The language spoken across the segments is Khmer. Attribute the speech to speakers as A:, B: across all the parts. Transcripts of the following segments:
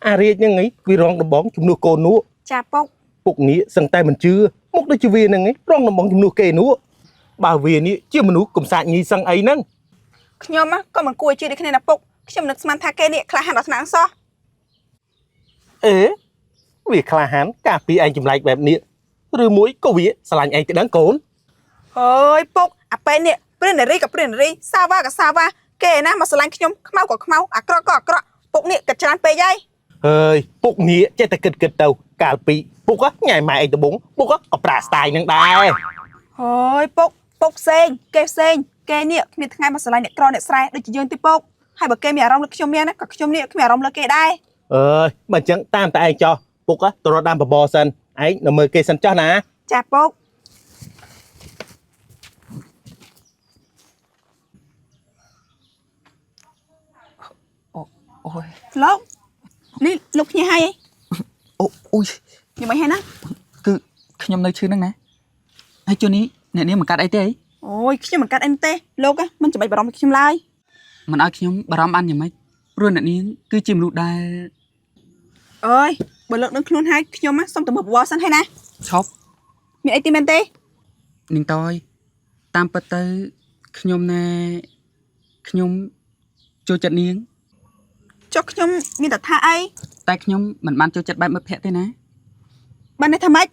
A: អារៀបហ្នឹងឯងវារងដំបងជំនួសកូននោះ
B: ចាពុក
A: ពុកនេះសឹងតែមិនជឿមកដូចជាវាហ្នឹងឯងរងដំបងជំនួសគេនោះបើវានេះជាមនុស្សកំសាច់ញីសឹងអីហ្នឹង
B: ខ្ញុំក៏មិនគួរជឿដូចគ្នាណាពុកខ្ញុំនឹកស្មានថាគេនេះក្លាហានដល់ថ្នាក់សោះ
A: អេវាក្លាហានការពីឯងចម្លែកបែបនេះឬមួយក៏វាស្រឡាញ់ឯងទៅដឹងកូន
B: អើយពុកអាពេលនេះព្រាននារីក៏ព្រាននារីសាវ៉ាក៏សាវ៉ាគេណាមកស្រឡាញ់ខ្ញុំខ្មៅក៏ខ្មៅអាក្រក់ក៏អាក្រក់ពុកនេះគិតច្រើនពេកហើយ
A: ហើយពុកនេះចេះតែគិតទៅកាលពីពុកញ៉ៃម៉ែឯងដបងពុកក៏ប្រាស្ទាយនឹងដែរ
B: ហើយពុកផ្សេងគេនេះគ្មានថ្ងៃមកស្រឡាញ់អ្នកក្រអ្នកស្រែដូចជាយើងទេពុកហើយបើគេមានអារម្មណ៍លើខ្ញុំមានណាក៏ខ្ញុំនេះគ្មានអារម្មណ៍លើគេដែរ
A: អើយបើអញ្ចឹងតាមតែឯងចោះពុកទៅរត់ដាំបបរសិនឯងនៅមើលគេសិនចោះណា
B: ចាពុក
C: អូយ
B: លោកនេះលោកភ្ញាហើយ
C: អូយ
B: ខ្ញុំមិនហើយណា
C: គឺខ្ញុំនៅឈឺហ្នឹងណាហើយជួននេះអ្នកនាងមិនកាត់អីទេ
B: អូយខ្ញុំមិនកាត់អីទេលោកមិនចាំបាច់បារម្ភពីខ្ញុំឡើយ
C: មិនឲ្យខ្ញុំបារម្ភបានយ៉ាងម៉េចព្រោះអ្នកនាងគឺជាមនុស្សដែល
B: អើយបើលោកនឹងខ្លួនហើយខ្ញុំសុំទៅមើលបបរសិនហើយណា
C: ឈប់
B: មានអីទីមែនទេ
C: នាងតយតាមពិតទៅខ្ញុំចូលចិត្តនាង
B: ចុះខ្ញុំមានតែថាអី
C: តែខ្ញុំមិនបានចូលចិត្តបែបមិត្តភក្តិទេណា
B: បានន័យថាម៉េច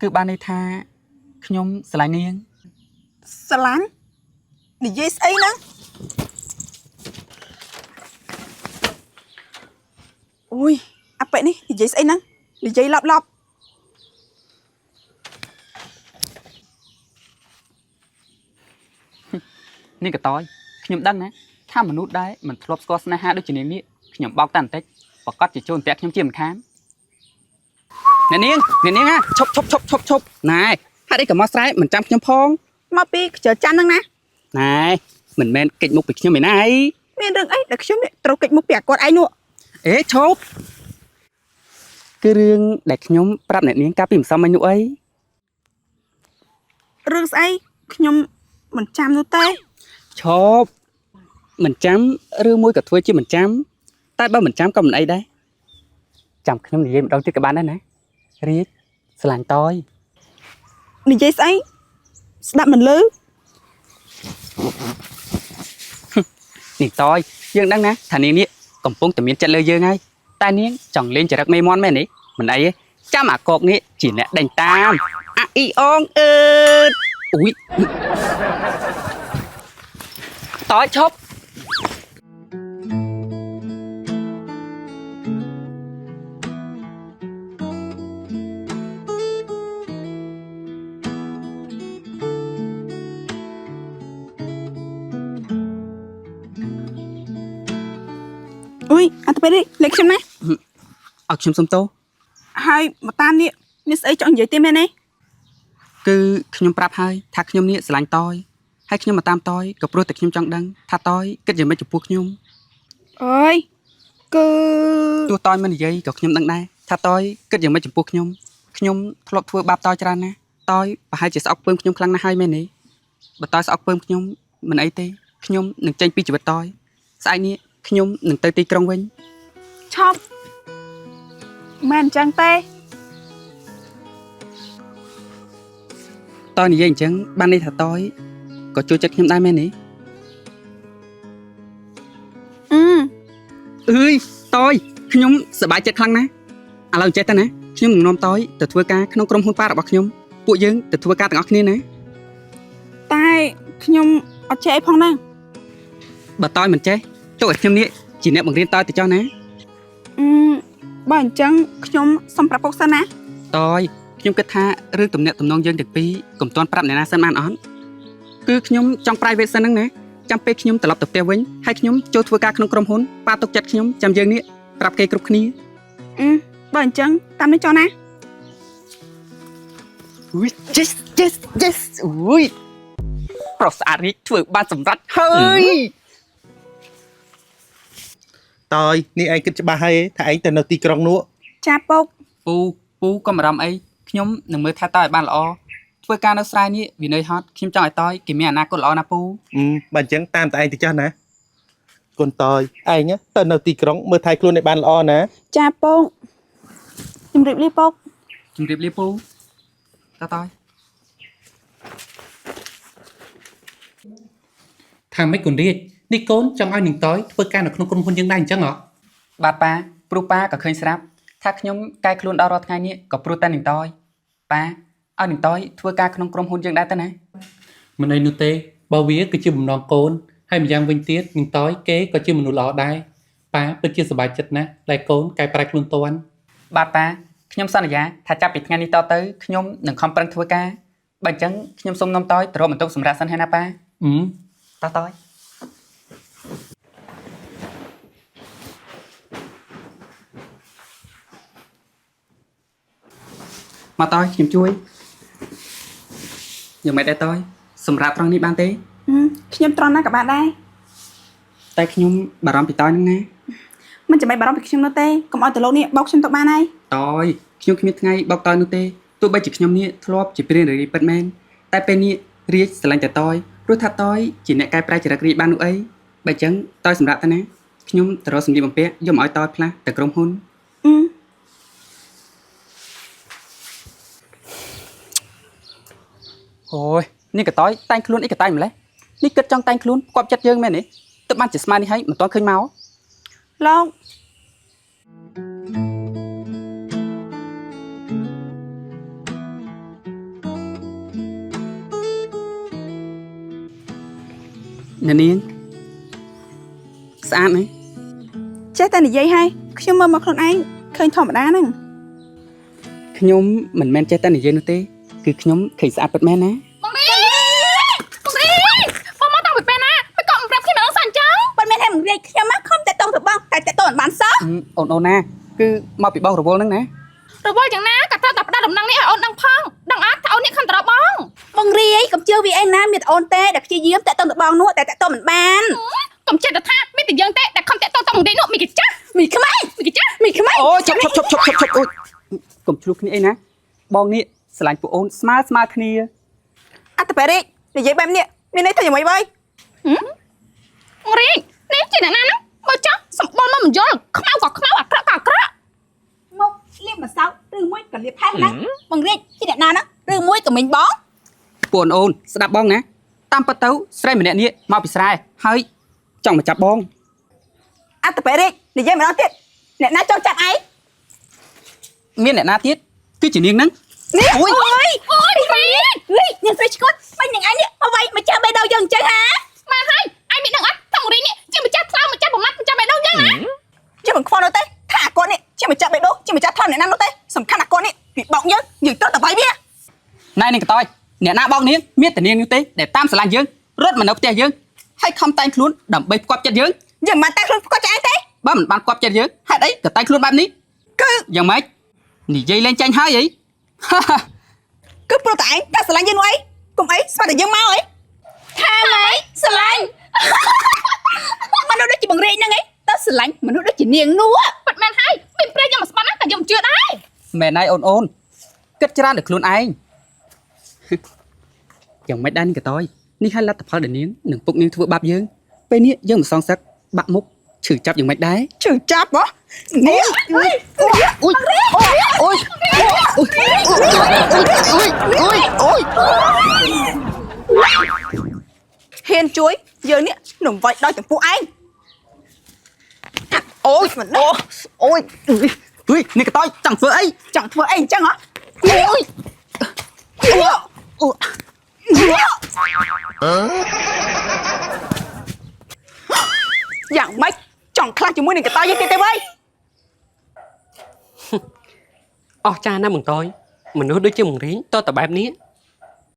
C: គឺបានន័យថាខ្ញុំស្រឡាញ់នាង
B: ស្រឡាញ់និយាយស្អីហ្នឹងអូយអាប៉ែនេះនិយាយស្អីហ្នឹងនិយាយឡប់
C: នេះក៏តយខ្ញុំដឹងណាថាមនុស្សដែរមិនធ្លាប់ស្គាល់ស្នេហាដូចជានាងនេះខ្ញុំបោកតែបន្តិចប្រកាសជាចូលតែខ្ញុំជាមិនខានអ្នកនាងណាឈប់ណែហេតុអីក៏មកស្រែមិនចាំខ្ញុំផង
B: មកពីខ្ជិលចាំហ្នឹងណា
C: ណែមិនមែនកិច្ចមុខពីខ្ញុំឯណាអី
B: មានរឿងអីដែលខ្ញុំត្រូវកិច្ចមុខពីអាគាត់ឯងនោះ
C: អេឈប់គឺរឿងដែលខ្ញុំប្រាប់អ្នកនាងកាលពីម្សិលមិញនោះអី
B: រឿងស្អីខ្ញុំមិនចាំនោះទេ
C: ឈប់មិនចាំឬមួយក៏ធ្វើជាមិនចាំតែបើមិនចាំក៏មិនអីដែរចាំខ្ញុំនិយាយម្ដងទៀតក៏បានដែរណារៀបស្រឡាញ់តយ
B: និយាយស្អីស្ដាប់មិនលឺ
C: នេះតយយើងដឹងណាថានាងនេះកំពុងតែមានចិត្តលើយើងហើយតែនាងចង់លេងចរិតមេមន់មែនទេមិនអីទេចាំអាកកនេះជាអ្នកដេញតាមអាអ៊ីអងអឺតអ៊ុយតយឈប់
B: អុយអត់ទៅពេលនេះលេខខ្ញុំណា
C: ឲ្យខ្ញុំសុំទោស
B: ហើយមកតាមនេះមានស្អីចង់និយាយទេមែនទេ
C: គឺខ្ញុំប្រាប់ហើយថាខ្ញុំនេះស្រឡាញ់តយហើយខ្ញុំមកតាមតយក៏ព្រោះតែខ្ញុំចង់ដឹងថាតយគិតយ៉ាងម៉េចចំពោះខ្ញុំ
B: អើយគឺ
C: ទោះតយមិននិយាយក៏ខ្ញុំដឹងដែរថាតយគិតយ៉ាងម៉េចចំពោះខ្ញុំធ្លាប់ធ្វើបាបតយច្រើនណាស់តយប្រហែលជាស្អុកពើមខ្ញុំខ្លាំងណាស់ហើយមែនទេបើតយស្អុកពើមខ្ញុំមិនអីទេខ្ញុំនឹងចេញពីជីវិតតយស្អែកនេះខ្ញុំនឹងទៅទីក្រុងវិញ
B: ឈប់មិនអញ្ចឹងទេ
C: តយនិយាយអញ្ចឹងបានន័យថាតយក៏ជួយចិត្តខ្ញុំដែរមែនទេអើយតយខ្ញុំសប្បាយចិត្តខ្លាំងណាស់ឥឡូវចេះទៅណាខ្ញុំនឹងនាំតយទៅធ្វើការក្នុងក្រុមហ៊ុនប៉ារបស់ខ្ញុំពួកយើងទៅធ្វើការទាំងអស់គ្នាណា
B: តែខ្ញុំអត់ចេះអីផងណា
C: បើតយមិនចេះទោះឲ្យខ្ញុំនេះជាអ្នកបង្រៀនតយទៅចោះណា
B: បើអញ្ចឹងខ្ញុំសុំប្រាប់ពុកសិនណា
C: តយខ្ញុំគិតថារឿងទំនាក់ទំនងយើងទាំងពីរកុំទាន់ប្រាប់អ្នកណាសិនបានអត់គឺខ្ញុំចង់ private សិនហ្នឹងណាចាំពេលខ្ញុំត្រឡប់ទៅផ្ទះវិញហើយខ្ញុំចូលធ្វើការក្នុងក្រុមហ៊ុនប៉ាទុកចិត្តខ្ញុំចាំយើងនេះប្រាប់គេគ្រប់គ្នា
B: បើអញ្ចឹងតាមនេះចុះណា
C: yes អូយប្រុសស្អាតនេះធ្វើបានសម្រេចហើយ
A: តយនេះឯងគិតច្បាស់ហើយថាឯងទៅនៅទីក្រុងនោះ
B: ចាពុក
C: ពូកុំបារម្ភអីខ្ញុំនឹងមើលថែតយឲ្យបានល្អធ្វើការនៅស្រែនេះវិន័យហត់ខ្ញុំចង់ឲ្យតយគេមានអនាគតល្អណាពូ
A: បើអញ្ចឹងតាមតែឯងទៅចាស់ណា កូនតើឯងទៅនៅទីក្រុងមើលថែខ្លួនឲ្យបានល្អណា
B: ចាពកជំរាបលាពក
C: ជំរាបលាពូតាតើ
D: ថាម៉េចកូនរាជនេះកូនចង់ឲ្យនឹងតើធ្វើការនៅក្នុងក្រុមហ៊ុនយើងដែរអញ្ចឹងហ៎
C: បាទប៉ាព្រោះប៉ាក៏ឃើញស្រាប់ថាខ្ញុំកែខ្លួនដល់រាល់ថ្ងៃនេះក៏ព្រោះតែនឹងតើប៉ាឲ្យនឹងតើធ្វើការក្នុងក្រុមហ៊ុនយើងដែរទៅណា
D: មិនអីនោះទេបើវាគឺជាបំណងកូនហើយម្យ៉ាងវិញទៀតនឹងតើគេក៏ជាមនុស្សល្អដែរប៉ាពិតជាសប្បាយចិត្តណាស់ដែលកូនកែប្រែខ្លួនទាន់
C: បាទប៉ាខ្ញុំសន្យាថាចាប់ពីថ្ងៃនេះតទៅខ្ញុំនឹងខំប្រឹងធ្វើការបើអញ្ចឹងខ្ញុំសូមនាំតើទៅរកបន្ទប់សម្រាប់សិនហើយណាប៉ា តើមកតើខ្ញុំជួយយ៉ាងម៉េចដែរតើសម្រាប់ត្រង់នេះបានទេ
B: ខ្ញុំត្រង់ណាក៏បានដែរ
C: តែខ្ញុំបារម្ភពីតើហ្នឹងណា
B: មិនចាំបាច់បារម្ភពីខ្ញុំនោះទេកុំឲ្យតលោកនេះបោកខ្ញុំទៅបានហើយ
C: តើខ្ញុំគ្មានថ្ងៃបោកតើនោះទេទោះបីជាខ្ញុំនេះធ្លាប់ជាព្រានរាយពិតមែនតែពេលនេះរាជស្រឡាញ់តែតើព្រោះថាតើជាអ្នកកែប្រែចរិតរាជបាននោះអីបើអញ្ចឹងតើសម្រាប់តាណាខ្ញុំទៅរកសម្លៀកបំពាក់យកមកឲ្យតើផ្លាស់ទៅក្រុមហ៊ុន អូយនេះក៏តើតែងខ្លួនអីក៏តែងម្លេះនេះគិតចង់តែងខ្លួនផ្គាប់ចិត្តយើងមែនទេទឹកបានជាស្មាននេះហើយមិនទាន់ឃើញមក
B: លោក
C: អ្នកនាងស្អាតណាស់
B: ចេះតែនិយាយហើយខ្ញុំមើលមកខ្លួនឯងឃើញធម្មតាហ្នឹង
C: ខ្ញុំមិនមែនចេះតែនិយាយនោះទេគឺខ្ញុំឃើញស្អាតពិតមែនណា
E: បងមកតាំងពីពេលណាមិនក៏មិនប្រាប់ខ្ញុំដល់សាញ់ចឹង
B: មិនមែនថាមិនរាយខ្ញុំមកខំតែតងទៅបងតែតងមិនបានសោះ
C: អូនណាគឺមកពីបងរវល់ហ្នឹងណា
E: រវល់យ៉ាងណាក៏ត្រូវតែផ្ដាល់ដំណឹងនេះឲ្យអូនដឹងផងដឹងអត់ថាអូននេះខំទៅរកបង
B: បងរាយកុំជឿវាឯណាមានតែអូនទេដែលព្យាយាមតែតងទៅបងនោះតែតងមិនបាន
E: កុំចិត្តថាមានតែយើងទេដែលខំតាក់ទងទៅមួយនេះនោះមីកចាស់
B: មីខ្មែរ
E: មីកចាស់
B: មីខ្មែរ
C: អូជប់អូយកុំឆ្លុះគ្នាអីណាបងនេះស្រឡាញ់ពួកអូនស្មើគ្នា
B: អត្តបរិយនិយាយបែបនេះមានន័យថាយ៉ាងម៉េចបើ
E: រីកនេះជាអ្នកណាហ្នឹងបើចោះសម្បល់មកមិនយល់ខ្មៅក៏ខ្មៅអាក្រក់ក៏អាក្រក់
B: មកលៀបម្សៅឬមួយក៏លៀបផែនណាបងរាយជាអ្នកណាណាឬមួយក៏មិញបង
C: ពួកអូនស្ដាប់បងណាតាមពិតទៅស្រីម្នាក់នេះមកពីស្រែហើយចង់មកចាប់បង
B: អត្តបរិយនិយាយម្ដងទៀតអ្នកណាចង់ចាប់ឯង
C: មានអ្នកណាទៀតគឺជានាងហ្នឹង
B: នេះអូយ
E: អូយរីក
B: នេះញ៉ាំស្រីឈ្គត់បាញ់នឹងឯងនេះអ្វីមកចាំបេះដូងយើងអញ្ចឹងហ៎
E: បានហើយឯងមានដឹងអត់ថារីកនេះជាម្ចាស់ថ្លើមម្ចាស់ប្រមាត់ម្ចាស់បេះដូងយ៉ាងណា
B: ជាមិនខ្វល់នោះទេថាអាគាត់នេះជាម្ចាស់បេះដូងជាម្ចាស់ថនអ្នកណានោះទេសំខាន់អាគាត់នេះពីបោកយើងត្រូវតែវាយវា
C: ណែនឹងកតើអ្នកណាបោកនាងមានតែនាងនោះទេដែលតាមស្រឡាញ់យើងរត់មកនៅផ្ទះយើងហើយខំតែងខ្លួនដើម្បីផ្គាប់ចិត្តយើង
B: យើងមិនតែខ្លួនគាត់ចាឯងទេ
C: បើមិនបានផ្គាប់ចិត្តយើងហេតុអីក៏តែងខ្លួនបែបនេះ
B: គឺ
C: យ៉ាងម៉េចនិយាយលេងចាញ់ហើយអី
B: គឺព្រោះតែឯងតែស្រឡាញ់យើងនោះអីកុំអីស្មាត់តែយើងមកអីថាម៉េចស្រឡាញ់មនុស្សដូចជាបង្រៀនហ្នឹងអីតែស្រឡាញ់មនុស្សដូចជានាងនោះ
E: ប៉ិតមែនហើយមានព្រៃយកមកស្បាត់ណាតែយកមិនជឿដែរ
C: មែនហើយអូនគិតច្រើនដល់ខ្លួនឯង យ៉ាងម៉េចដែរនេះកតើនេះហើយលទ្ធផលដែលនាងនឹងពុកនាងធ្វើបាបយើងពេលនេះយើងមិនសងសឹកបាក់មុខឈឺចាប់យ៉ាងម៉េចដែរ
B: ជឿចាប់ហ៎នេះអូយ
C: អូយអូយអូយ
B: ហ៊ានជួយយើងនេះនឹងវាយដល់ចំពោះឯងអូយមិនអូយ
C: នេះកតើចង់ធ្វើអី
B: ចង់ធ្វើអីអញ្ចឹងហ៎អូយយ៉ាងម៉េចចង់ខ្លះជាមួយនឹងកតាយើងទៀតទេវ៉ៃ
F: អស់ចាណាស់មង្តយមនុស្សដូចជាមង្រៀងតតែបែបនេះ